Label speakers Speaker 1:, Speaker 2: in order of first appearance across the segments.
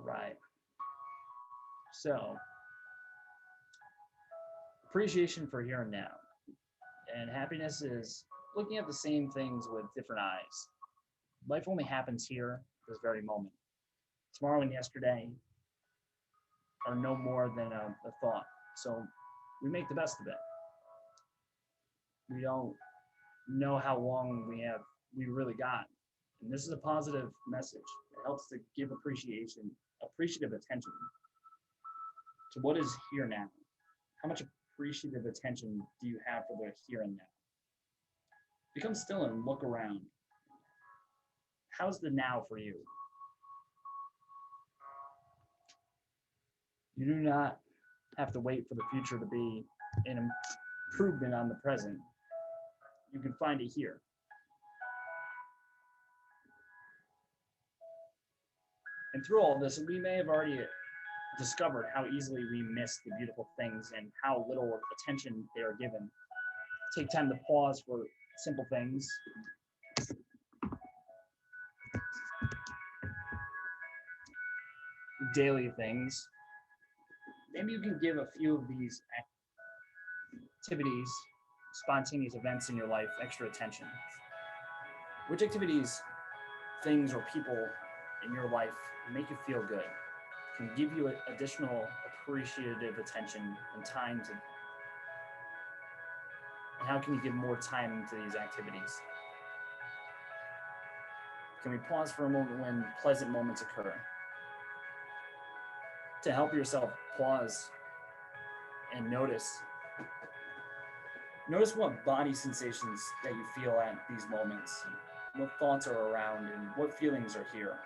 Speaker 1: right. So, appreciation for here and now. And happiness is looking at the same things with different eyes. Life only happens here, this very moment. Tomorrow and yesterday are no more than a thought. So we make the best of it. We don't know how long we really got. And this is a positive message. It helps to give appreciative attention to what is here now. How much appreciative attention do you have for the here and now? Become still and look around. How's the now for you? You do not have to wait for the future to be an improvement on the present. You can find it here. And through all this, we may have already discovered how easily we miss the beautiful things and how little attention they are given. Take time to pause for simple things. Daily things. Maybe you can give a few of these activities, spontaneous events in your life, extra attention. Which activities, things, or people in your life make you feel good? Can give you additional appreciative attention and time to, and how can you give more time to these activities? Can we pause for a moment when pleasant moments occur? To help yourself pause and notice what body sensations that you feel at these moments, what thoughts are around, and what feelings are here.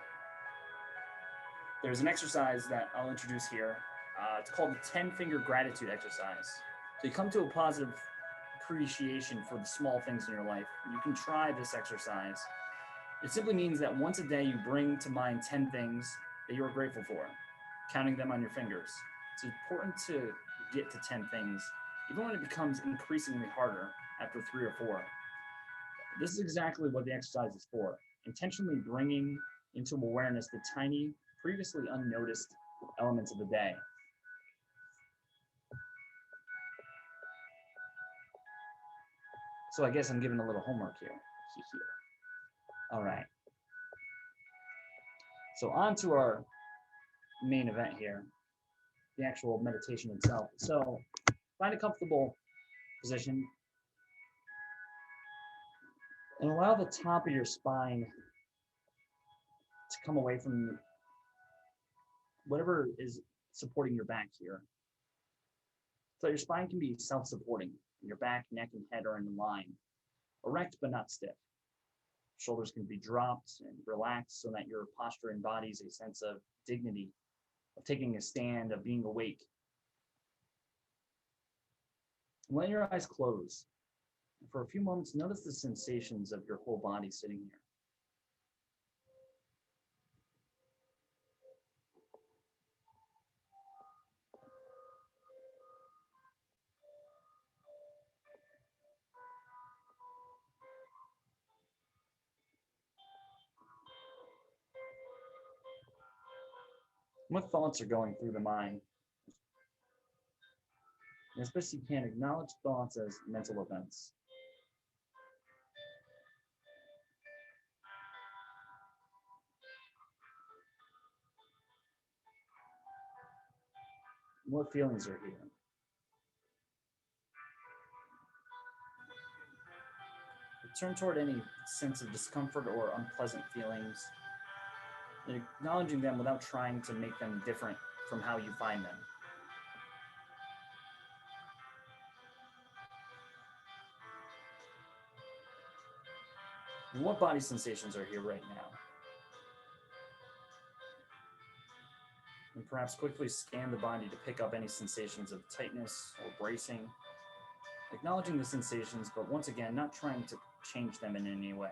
Speaker 1: There's an exercise that I'll introduce here. It's called the 10-finger gratitude exercise. So you come to a positive appreciation for the small things in your life. You can try this exercise. It simply means that once a day you bring to mind 10 things that you're grateful for, counting them on your fingers. It's important to get to 10 things, even when it becomes increasingly harder after 3 or 4. This is exactly what the exercise is for, intentionally bringing into awareness the tiny, previously unnoticed elements of the day. So I guess I'm giving a little homework here. All right. So on to our main event here, the actual meditation itself. So find a comfortable position and allow the top of your spine to come away from whatever is supporting your back here. So your spine can be self-supporting. Your back, neck, and head are in line, erect but not stiff. Shoulders can be dropped and relaxed so that your posture embodies a sense of dignity, of taking a stand, of being awake. Let your eyes close. For a few moments, notice the sensations of your whole body sitting here. What thoughts are going through the mind? And as best you can, acknowledge thoughts as mental events. What feelings are here? Turn toward any sense of discomfort or unpleasant feelings, and acknowledging them without trying to make them different from how you find them. And what body sensations are here right now? And perhaps quickly scan the body to pick up any sensations of tightness or bracing, acknowledging the sensations, but once again, not trying to change them in any way.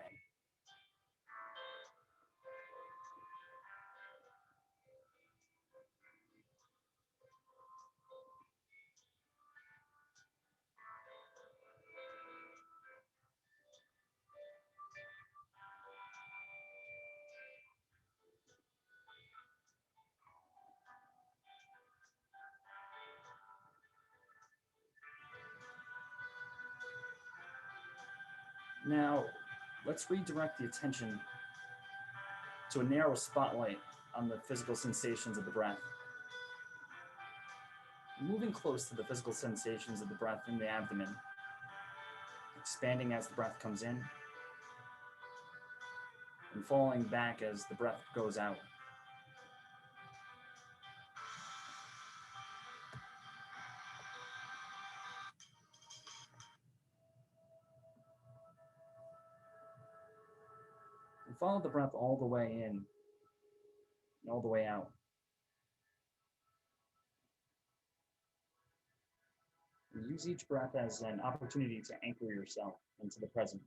Speaker 1: Now, let's redirect the attention to a narrow spotlight on the physical sensations of the breath. Moving close to the physical sensations of the breath in the abdomen, expanding as the breath comes in, and falling back as the breath goes out. And follow the breath all the way in and all the way out. And use each breath as an opportunity to anchor yourself into the present.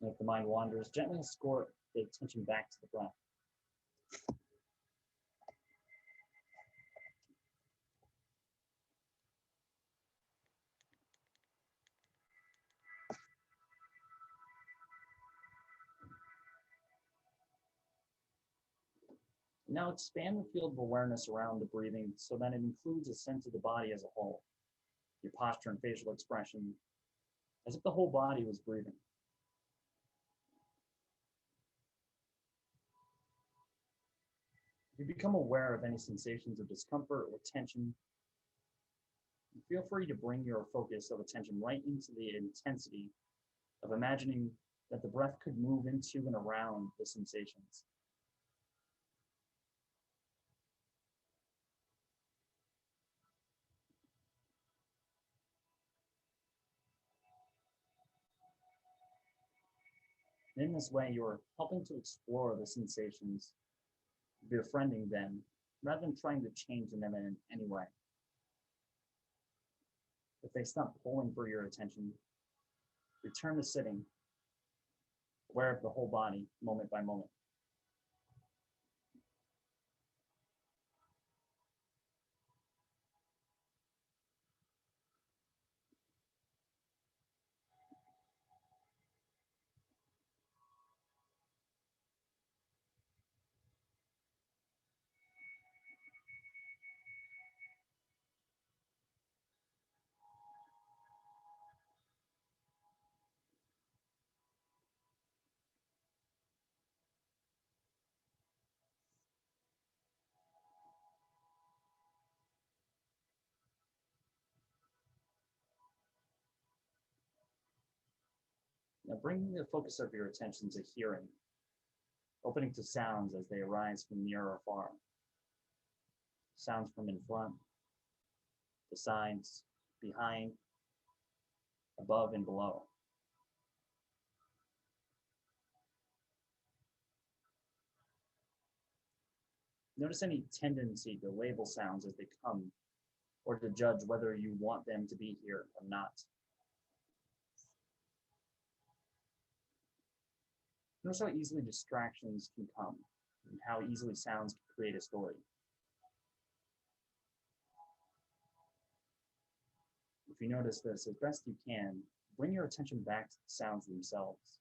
Speaker 1: And if the mind wanders, gently escort the attention back to the breath. Now expand the field of awareness around the breathing so that it includes a sense of the body as a whole, your posture and facial expression, as if the whole body was breathing. If you become aware of any sensations of discomfort or tension, feel free to bring your focus of attention right into the intensity of imagining that the breath could move into and around the sensations. And in this way, you're helping to explore the sensations, befriending them, rather than trying to change them in any way. If they stop pulling for your attention, return to sitting, aware of the whole body, moment by moment. Now bring the focus of your attention to hearing, opening to sounds as they arise from near or far. Sounds from in front, the sides, behind, above, and below. Notice any tendency to label sounds as they come or to judge whether you want them to be here or not. Notice how easily distractions can come and how easily sounds can create a story. If you notice this, as best you can, bring your attention back to the sounds themselves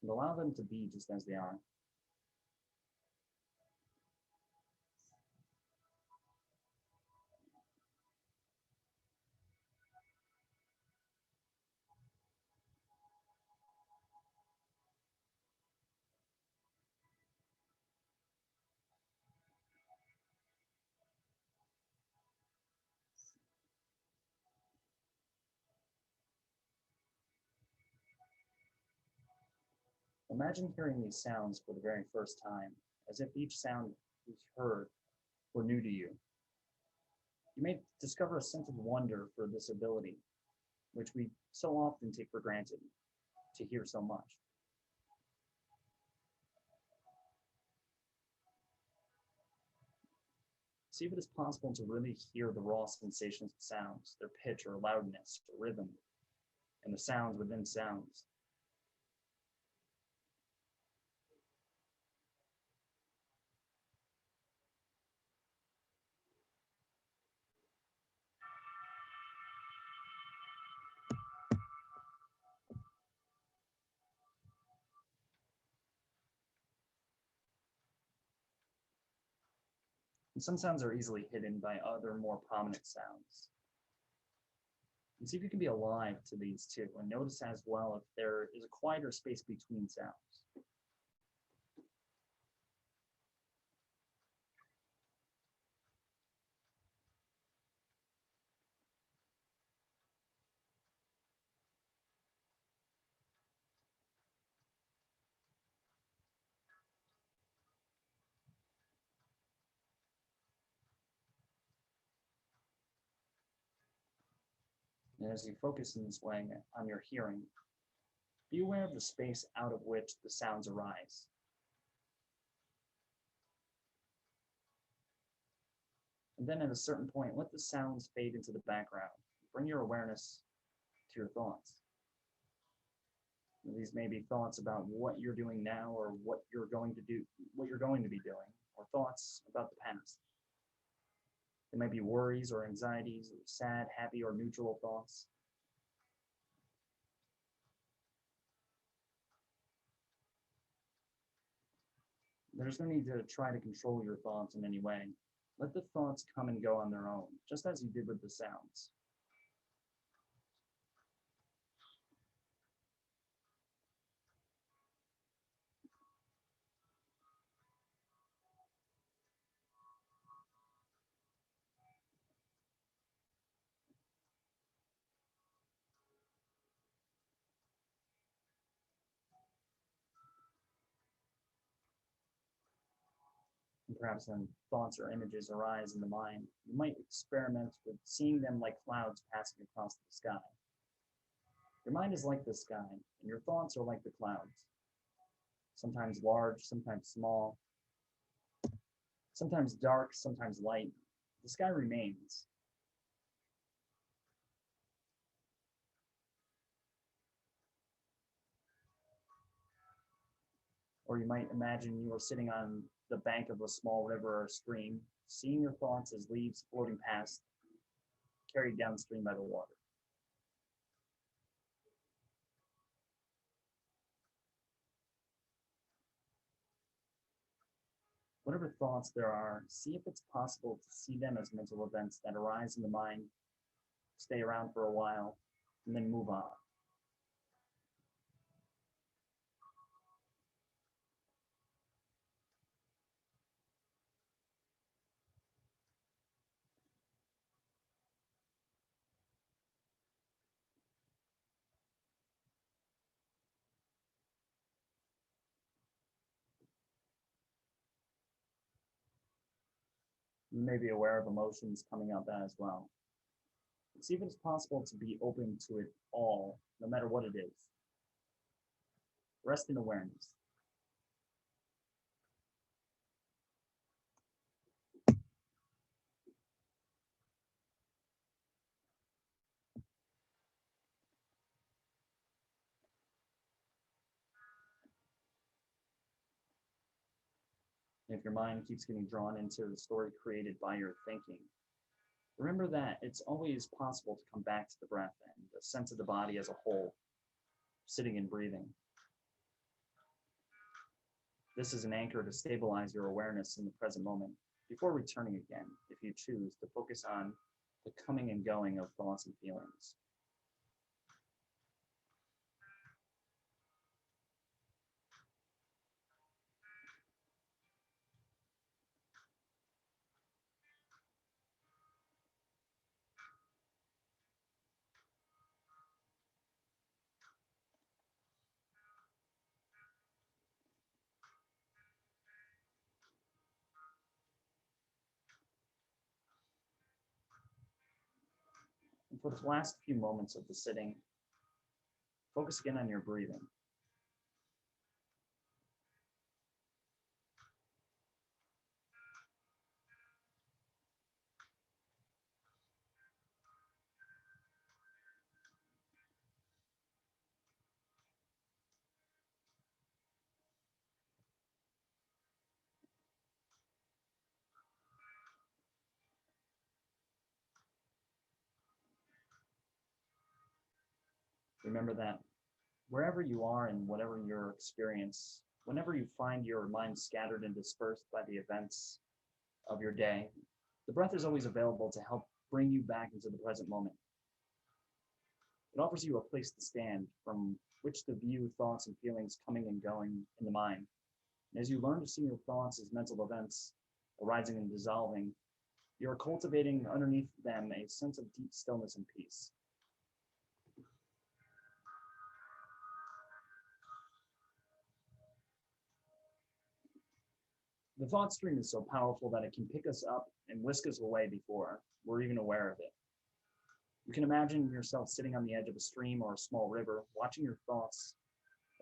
Speaker 1: and allow them to be just as they are. Imagine hearing these sounds for the very first time, as if each sound you heard were new to you. You may discover a sense of wonder for this ability, which we so often take for granted, to hear so much. See if it is possible to really hear the raw sensations of sounds, their pitch or loudness or rhythm, and the sounds within sounds. And some sounds are easily hidden by other more prominent sounds. And see if you can be alive to these two and notice as well if there is a quieter space between sounds. And as you focus in this way on your hearing, be aware of the space out of which the sounds arise. And then at a certain point, let the sounds fade into the background. Bring your awareness to your thoughts. These may be thoughts about what you're doing now or what you're going to do, what you're going to be doing, or thoughts about the past. They might be worries or anxieties, or sad, happy, or neutral thoughts. There's no need to try to control your thoughts in any way. Let the thoughts come and go on their own, just as you did with the sounds. And perhaps when thoughts or images arise in the mind, you might experiment with seeing them like clouds passing across the sky. Your mind is like the sky, and your thoughts are like the clouds, sometimes large, sometimes small, sometimes dark, sometimes light. The sky remains. Or you might imagine you are sitting on the bank of a small river or stream, seeing your thoughts as leaves floating past, carried downstream by the water. Whatever thoughts there are, see if it's possible to see them as mental events that arise in the mind, stay around for a while, and then move on. You may be aware of emotions coming up as well. See if it's possible to be open to it all, no matter what it is. Rest in awareness. If your mind keeps getting drawn into the story created by your thinking, remember that it's always possible to come back to the breath and the sense of the body as a whole, sitting and breathing. This is an anchor to stabilize your awareness in the present moment before returning again, if you choose to focus on the coming and going of thoughts and feelings. And for the last few moments of the sitting, focus again on your breathing. Remember that wherever you are and whatever your experience, whenever you find your mind scattered and dispersed by the events of your day, the breath is always available to help bring you back into the present moment. It offers you a place to stand from which to view thoughts and feelings coming and going in the mind. And as you learn to see your thoughts as mental events arising and dissolving, you are cultivating underneath them a sense of deep stillness and peace. The thought stream is so powerful that it can pick us up and whisk us away before we're even aware of it. You can imagine yourself sitting on the edge of a stream or a small river, watching your thoughts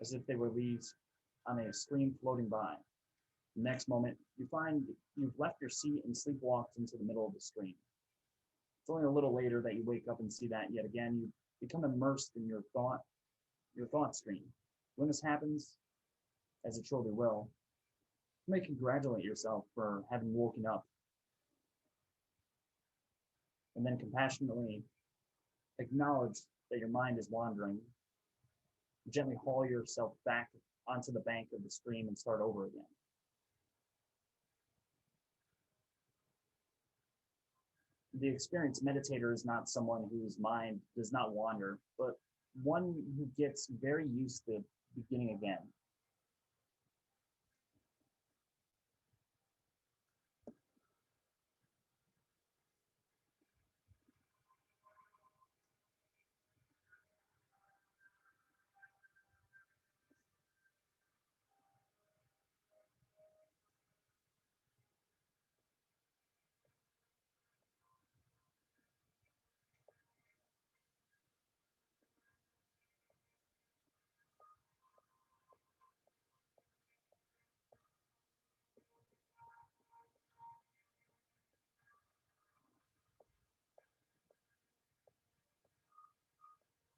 Speaker 1: as if they were leaves on a stream floating by. The next moment, you find you've left your seat and sleepwalked into the middle of the stream. It's only a little later that you wake up and see that yet again you become immersed in your thought stream. When this happens, as it surely will, you may congratulate yourself for having woken up, and then compassionately acknowledge that your mind is wandering. Gently haul yourself back onto the bank of the stream and start over again. The experienced meditator is not someone whose mind does not wander, but one who gets very used to beginning again.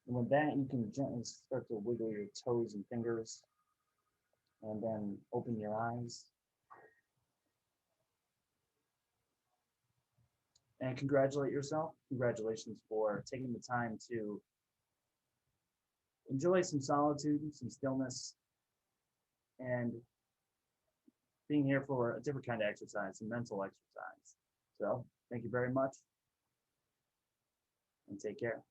Speaker 1: And with that, you can gently start to wiggle your toes and fingers, and then open your eyes. And congratulate yourself. Congratulations for taking the time to enjoy some solitude, some stillness, and being here for a different kind of exercise, a mental exercise. So thank you very much, and take care.